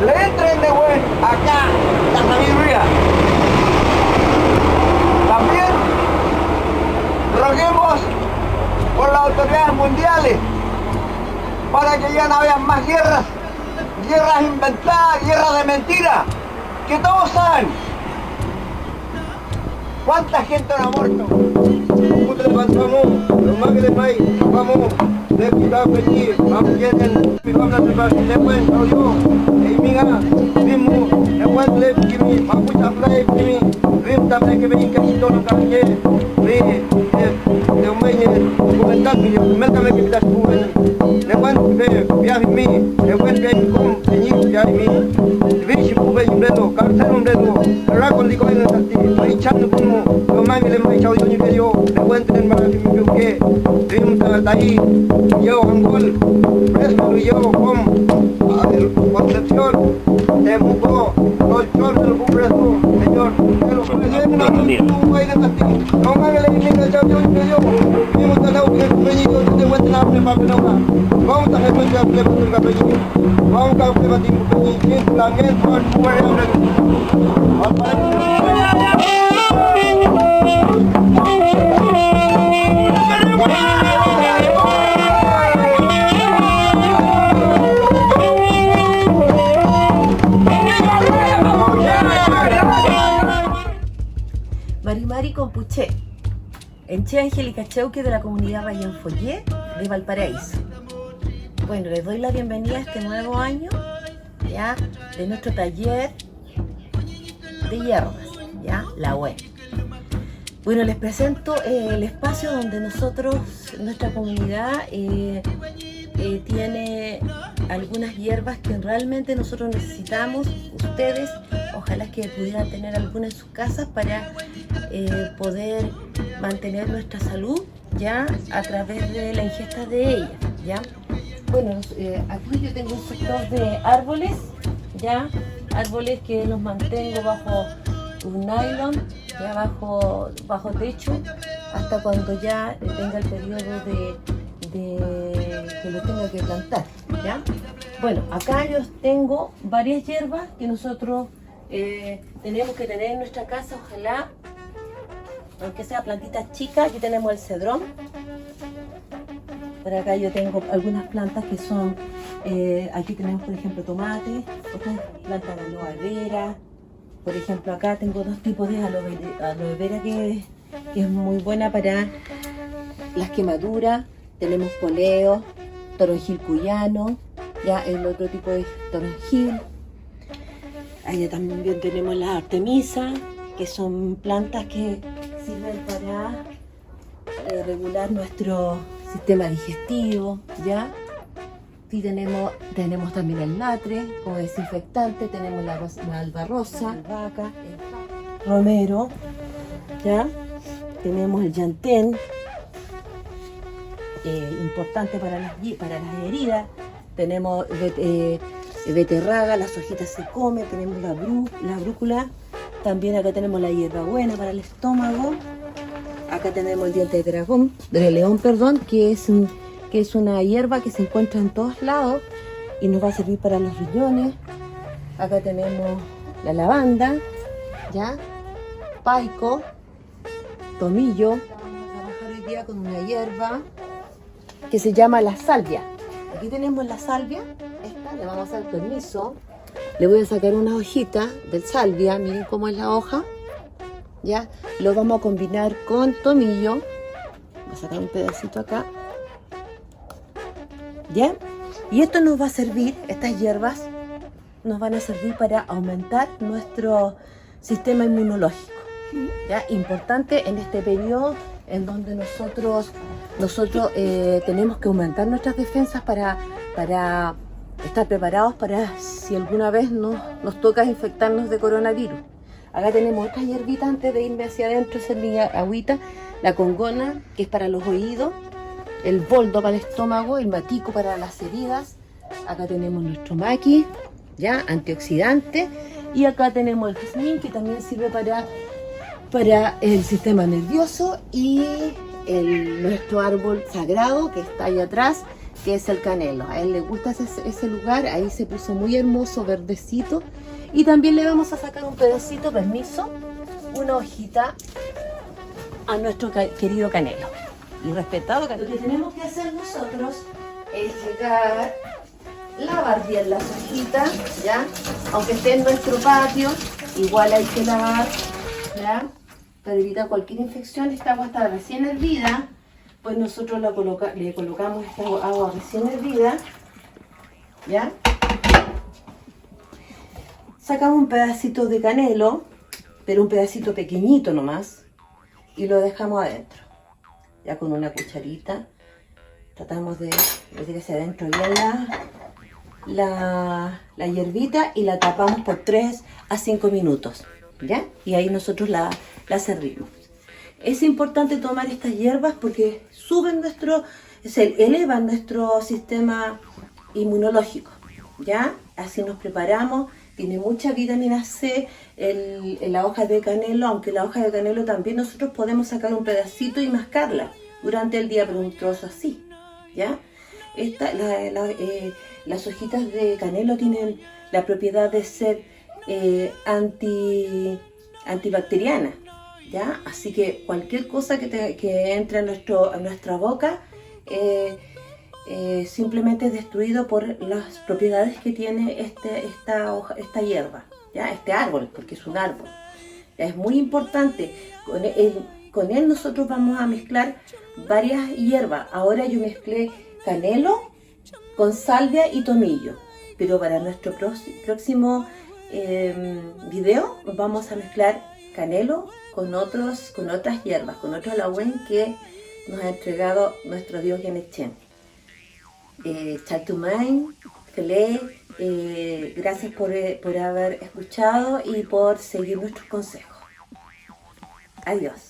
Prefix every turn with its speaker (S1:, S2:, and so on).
S1: le entren de vuelta acá la sabiduría. También roguemos por las autoridades mundiales para que ya no haya más guerras inventadas, guerras de mentira, que todos saben cuánta gente no ha muerto. Ahí, yo, Angol, Presto, yo, Concepción, Temuco, Colchón, el Presto, señor,
S2: Mari Compuché, Enche Angélica Cheuque de la comunidad Rayón Follé de Valparaíso. Bueno, les doy la bienvenida a este nuevo año, ya, de nuestro taller de hierbas, ya, la UE. Bueno, les presento el espacio donde nuestra comunidad tiene algunas hierbas que realmente nosotros necesitamos. Ustedes, ojalá que pudieran tener alguna en sus casas para poder mantener nuestra salud, ya, a través de la ingesta de ellas, ya. Bueno, aquí yo tengo un sector de árboles, ya, árboles que los mantengo bajo un nylon, ya, bajo techo, hasta cuando ya tenga el periodo de que lo tenga que plantar, ya. Bueno, acá yo tengo varias hierbas que nosotros tenemos que tener en nuestra casa, ojalá, aunque sea plantitas chicas. Aquí tenemos el cedrón. Por acá yo tengo algunas plantas que son, aquí tenemos por ejemplo tomate, otras plantas de aloe vera. Por ejemplo, acá tengo dos tipos de aloe vera que es muy buena para las quemaduras. Tenemos poleo, toronjil cuyano, ya el otro tipo de toronjil. Allá también tenemos las artemisas, que son plantas que sirven para regular nuestro sistema digestivo, ya. Y tenemos también el natre como desinfectante, tenemos la albarrosa, albahaca, el romero, ya. Tenemos el llantén, importante para las heridas. Tenemos beterraga, las hojitas se comen. Tenemos la brújula. También acá tenemos la hierbabuena para el estómago. Acá tenemos el diente de león, que es una hierba que se encuentra en todos lados y nos va a servir para los riñones. Acá tenemos la lavanda, ya, paico, tomillo. Vamos a trabajar hoy día con una hierba que se llama la salvia. Aquí tenemos la salvia, esta, le vamos a dar permiso. Le voy a sacar una hojita del salvia, miren cómo es la hoja, ya. Lo vamos a combinar con tomillo. Voy a sacar un pedacito acá, ya. Y esto nos va a servir, estas hierbas nos van a servir para aumentar nuestro sistema inmunológico, ya. Importante en este periodo en donde nosotros tenemos que aumentar nuestras defensas para estar preparados para si alguna vez nos toca infectarnos de coronavirus. Acá tenemos otra hierbita antes de irme hacia adentro, hacer mi agüita. La congona, que es para los oídos, el boldo para el estómago, el matico para las heridas. Acá tenemos nuestro maqui, ya, antioxidante. Y acá tenemos el jazmín, que también sirve para el sistema nervioso. Y nuestro árbol sagrado, que está ahí atrás, que es el canelo. A él le gusta ese lugar, ahí se puso muy hermoso, verdecito. Y también le vamos a sacar un pedacito, permiso, una hojita a nuestro querido canelo. Y respetado canelo. Lo que tenemos que hacer nosotros es llegar, lavar bien las hojitas, ¿ya? Aunque esté en nuestro patio, igual hay que lavar, ¿ya? Para evitar cualquier infección. Esta agua está recién hervida, pues nosotros le colocamos esta agua recién hervida, ¿ya? Sacamos un pedacito de canelo, pero un pedacito pequeñito nomás, y lo dejamos adentro. Ya con una cucharita tratamos de meter hacia adentro bien la hierbita y la tapamos por 3 a 5 minutos, ¿ya? Y ahí nosotros la servimos. Es importante tomar estas hierbas porque se elevan nuestro sistema inmunológico, ¿ya? Así nos preparamos. Tiene mucha vitamina C la hoja de canelo, aunque la hoja de canelo también nosotros podemos sacar un pedacito y mascarla durante el día, pero un trozo así, ¿ya? Las hojitas de canelo tienen la propiedad de ser antibacteriana, ¿ya? Así que cualquier cosa que entre a nuestra boca simplemente es destruido por las propiedades que tiene esta hierba, ¿ya? Este árbol, porque es un árbol. Es muy importante. Con él nosotros vamos a mezclar varias hierbas. Ahora yo mezclé canelo con salvia y tomillo, pero para nuestro próximo video vamos a mezclar canelo con otras hierbas, con otro laúen que nos ha entregado nuestro Dios Yanechén. Chaltumay, Fele, gracias por haber escuchado y por seguir nuestros consejos. Adiós.